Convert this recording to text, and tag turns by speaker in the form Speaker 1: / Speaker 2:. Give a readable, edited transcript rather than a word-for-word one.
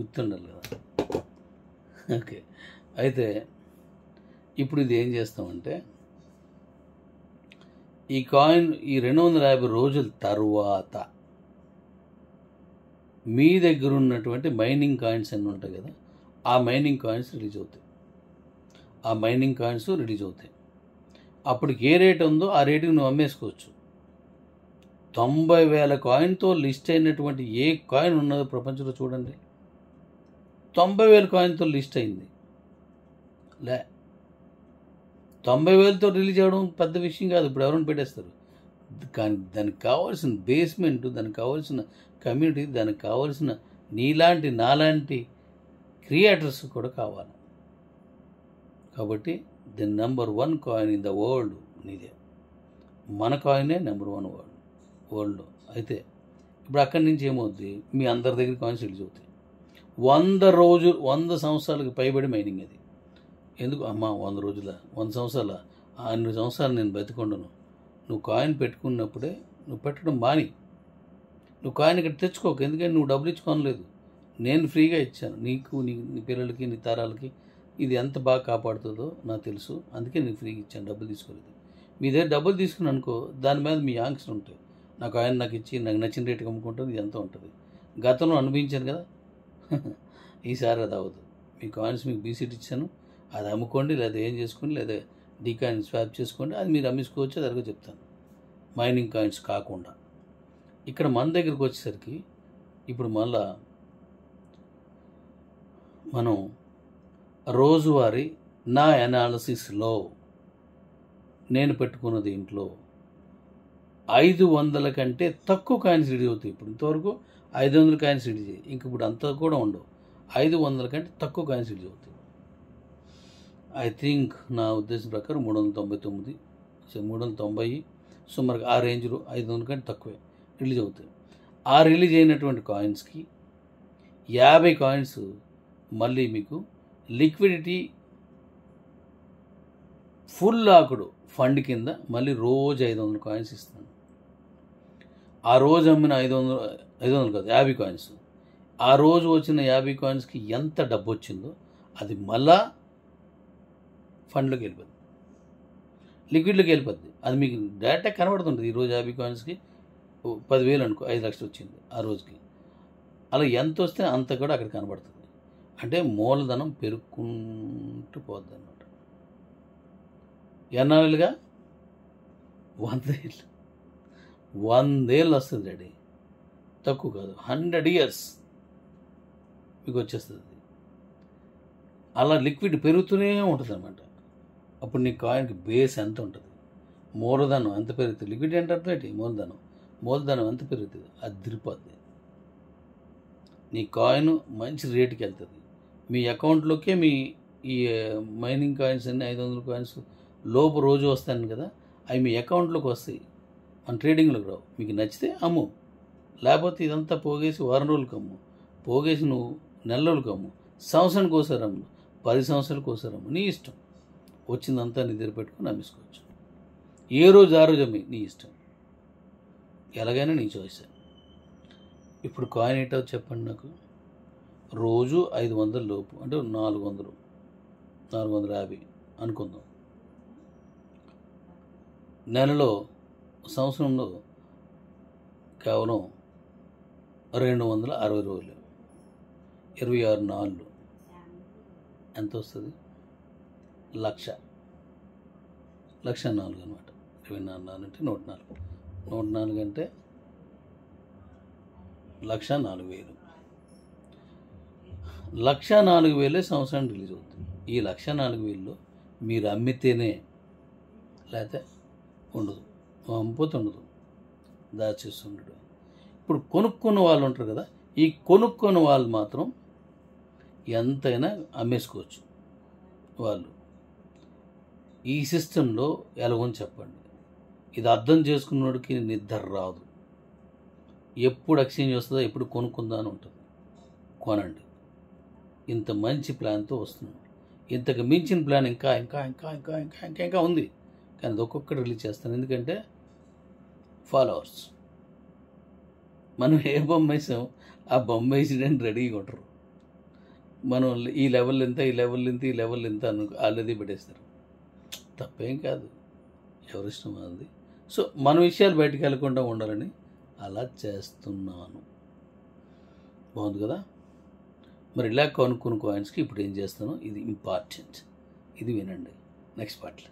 Speaker 1: గుర్తుండాలి కదా. ఓకే, అయితే ఇప్పుడు ఇది ఏం చేస్తామంటే ఈ కాయిన్ ఈ 250 రోజుల తర్వాత మీ దగ్గర ఉన్నటువంటి మైనింగ్ కాయిన్స్ అన్నీ ఉంటాయి కదా, ఆ మైనింగ్ కాయిన్స్ రిలీజ్ అవుతాయి. ఆ మైనింగ్ కాయిన్స్ రిలీజ్ అవుతాయి. అప్పటికి ఏ రేట్ ఉందో ఆ రేటుకి నువ్వు అమ్మేసుకోవచ్చు. 90,000 కాయిన్తో లిస్ట్ అయినటువంటి ఏ కాయిన్ ఉన్నదో ప్రపంచంలో చూడండి. 90,000 కాయిన్తో లిస్ట్ అయింది. 90,000తో రిలీజ్ అవ్వడం పెద్ద విషయం కాదు, ఇప్పుడు ఎవరైనా పెట్టేస్తారు. కానీ దానికి కావాల్సిన బేస్మెంట్, దానికి కావాల్సిన కమ్యూనిటీ, దానికి కావాల్సిన నీలాంటి నాలాంటి క్రియేటర్స్ కూడా కావాలి. కాబట్టి the number 1 coin in the world నీదే. మన కాయినే నెంబర్ 1 వరల్డ్లో. అయితే ఇప్పుడు అక్కడి నుంచి ఏమవుద్ది, మీ అందరి దగ్గర కాయిన్స్ రిలీజ్ అవుతాయి. 100 సంవత్సరాలకు పైబడి మైనింగ్ అది. ఎందుకు అమ్మా 100 రోజుల 100 సంవత్సరాల 100 సంవత్సరాలు నేను బతికొండను. నువ్వు కాయిన్ పెట్టుకున్నప్పుడే నువ్వు పెట్టడం మాని. నువ్వు కాయిన్ ఇక్కడ తెచ్చుకోకు, ఎందుకంటే నువ్వు డబ్బులు ఇచ్చుకోనలేదు. నేను ఫ్రీగా ఇచ్చాను నీకు, నీ పిల్లలకి, నీ తరాలకి. ఇది ఎంత బాగా కాపాడుతుందో నాకు తెలుసు, అందుకే నేను ఫ్రీగా ఇచ్చాను, డబ్బులు తీసుకోలేదు. మీ దగ్గర డబ్బులు తీసుకుని అనుకో, దాని మీద మీ యాంక్స్ ఉంటాయి. నాకు ఆయన నాకు ఇచ్చి నాకు నచ్చిన రేటుకి అమ్ముకుంటుంది, ఇది ఎంత ఉంటుంది. గతంలో అనుభవించాను కదా. ఈసారి అది అవ్వదు. మీ కాయిన్స్ మీకు బీసీట్ ఇచ్చాను, అది అమ్ముకోండి, లేదా ఏం చేసుకోండి, లేదా డీ కాయిన్ స్వాప్ చేసుకోండి, అది మీరు అమ్మేసుకోవచ్చు. అది అదిగా చెప్తాను, మైనింగ్ కాయిన్స్ కాకుండా. ఇక్కడ మన దగ్గరికి వచ్చేసరికి ఇప్పుడు మళ్ళా మనం రోజువారీ నా అనాలిసిస్లో నేను పెట్టుకున్న దీంట్లో 500 కంటే తక్కువ కాయిన్స్ రిలీజ్ అవుతాయి. ఇప్పుడు ఇంతవరకు 500 కాయిన్స్ రిలీజ్ అయ్యాయి, ఇంక ఇప్పుడు అంతా కూడా ఉండవు. 500 కంటే తక్కువ కాయిన్స్ రిలీజ్ అవుతాయి. ఐ థింక్ నా ఉద్దేశం ప్రకారం 399, 390 సుమారుగా ఆ రేంజ్లో 500 కంటే తక్కువే రిలీజ్ అవుతాయి. ఆ రిలీజ్ అయినటువంటి కాయిన్స్కి 50 కాయిన్స్ మళ్ళీ మీకు లిక్విడిటీ ఫుల్ లాకుడు ఫండ్ కింద మళ్ళీ రోజు 500 కాయిన్స్ ఇస్తాను. ఆ రోజు అమ్మిన 500 కాదు 50 కాయిన్స్, ఆ రోజు వచ్చిన 50 కాయిన్స్కి ఎంత డబ్బు వచ్చిందో అది మళ్ళా ఫండ్లోకి వెళ్ళిపోద్ది, లిక్విడ్లోకి వెళ్ళిపోద్ది. అది మీకు డైరెక్ట్గా కనబడుతుంటుంది. ఈరోజు 50 కాయిన్స్కి 10,000 అనుకో, 5 లక్షలు వచ్చింది ఆ రోజుకి. అలా ఎంత వస్తే అంత కూడా అక్కడ కనబడుతుంది. అంటే మూలధనం పెరుక్కుంటూ పోద్ది అనమాట. ఎన్నాళ్ళుగా 100 ఏళ్ళు, 100 ఏళ్ళు వస్తుంది డాడీ, తక్కువ కాదు. 100 years మీకు వచ్చేస్తుంది. అలా లిక్విడ్ పెరుగుతూనే ఉంటుంది అనమాట. అప్పుడు నీ కాయిన్కి బేస్ ఎంత ఉంటుంది, మూలధనం ఎంత పెరుగుతుంది. లిక్విడ్ అంటే అర్థం ఏంటి, మూలధనం ఎంత పెరుగుతుంది, అది తిరిగిపోద్ది. నీ కాయిన్ మంచి రేటుకి వెళ్తుంది. మీ అకౌంట్లోకే మీ ఈ మైనింగ్ కాయిన్స్ అన్ని 500 కాయిన్స్ లోపు రోజు వస్తాను కదా, అవి మీ అకౌంట్లోకి వస్తాయి, మన ట్రేడింగ్లోకి రావు. మీకు నచ్చితే అమ్ము, లేకపోతే ఇదంతా పోగేసి వారం రోజులకు అమ్ము, పోగేసి నువ్వు నెల రోజులకు అమ్ము, సంవత్సరానికి ఒకసారి అమ్ము, 10 సంవత్సరాలకు ఒకసారి అమ్ము, నీ ఇష్టం. వచ్చిందంతా నీ దగ్గర పెట్టుకుని అమ్మేసుకోవచ్చు. ఏ రోజు ఆ రోజు అమ్మి, నీ ఇష్టం, ఎలాగైనా నీ చాయిస్. ఇప్పుడు కాయిన్ ఏంటో చెప్పండి నాకు. రోజు 500 లోపు అంటే 400, 450 అనుకుందాం. నెలలో సంవత్సరంలో కేవలం 260 రోజులు, 26 నాళ్ళు ఎంత వస్తుంది, 1,04,000 అనమాట. 24 నాలుగు అంటే 104, 104 అంటే 1,04,000. 1,04,000 సంవత్సరానికి రిలీజ్ అవుతుంది. ఈ 1,04,000లో మీరు అమ్మితేనే, లేకపోతే ఉండదు, అమ్మిపోతే ఉండదు, దాచేస్తుండడు. ఇప్పుడు కొనుక్కున్న వాళ్ళు ఉంటారు కదా, ఈ కొనుక్కున్న వాళ్ళు మాత్రం ఎంతైనా అమ్మేసుకోవచ్చు. వాళ్ళు ఈ సిస్టంలో ఎలాగని చెప్పండి. ఇది అర్థం చేసుకున్నోడికి నిద్ర రాదు. ఎప్పుడు ఎక్స్చేంజ్ వస్తుందో, ఎప్పుడు కొనుక్కుందా అని ఉంటుంది. కొనండి. ఇంత మంచి ప్లాన్తో వస్తున్నాడు. ఇంతకు మించిన ప్లాన్ ఇంకా ఇంకా ఇంకా ఇంకా ఇంకా ఇంకా ఇంకా ఉంది, కానీ అది ఒక్కొక్కటి రిలీజ్ చేస్తాను. ఎందుకంటే ఫాలోవర్స్. మనం ఏ బొమ్మ వేసాం ఆ బొమ్మ వేసిడని రెడీగా ఉంటారు. మనం ఈ లెవెల్ ఎంత, ఈ లెవెల్ ఎంత, ఈ లెవెల్ ఎంత ఆల్రెడీ పెట్టేస్తారు. తప్పేం కాదు, ఎవరిష్టం అది. సో మన విషయాలు బయటకు వెళ్ళకుండా ఉండాలని అలా చేస్తున్నాను. బాగుంది కదా. మరి ఇలా కొనుక్కున్న కాయిన్స్కి ఇప్పుడు ఏం చేస్తానో ఇది ఇంపార్టెంట్, ఇది వినండి నెక్స్ట్ పార్ట్లో.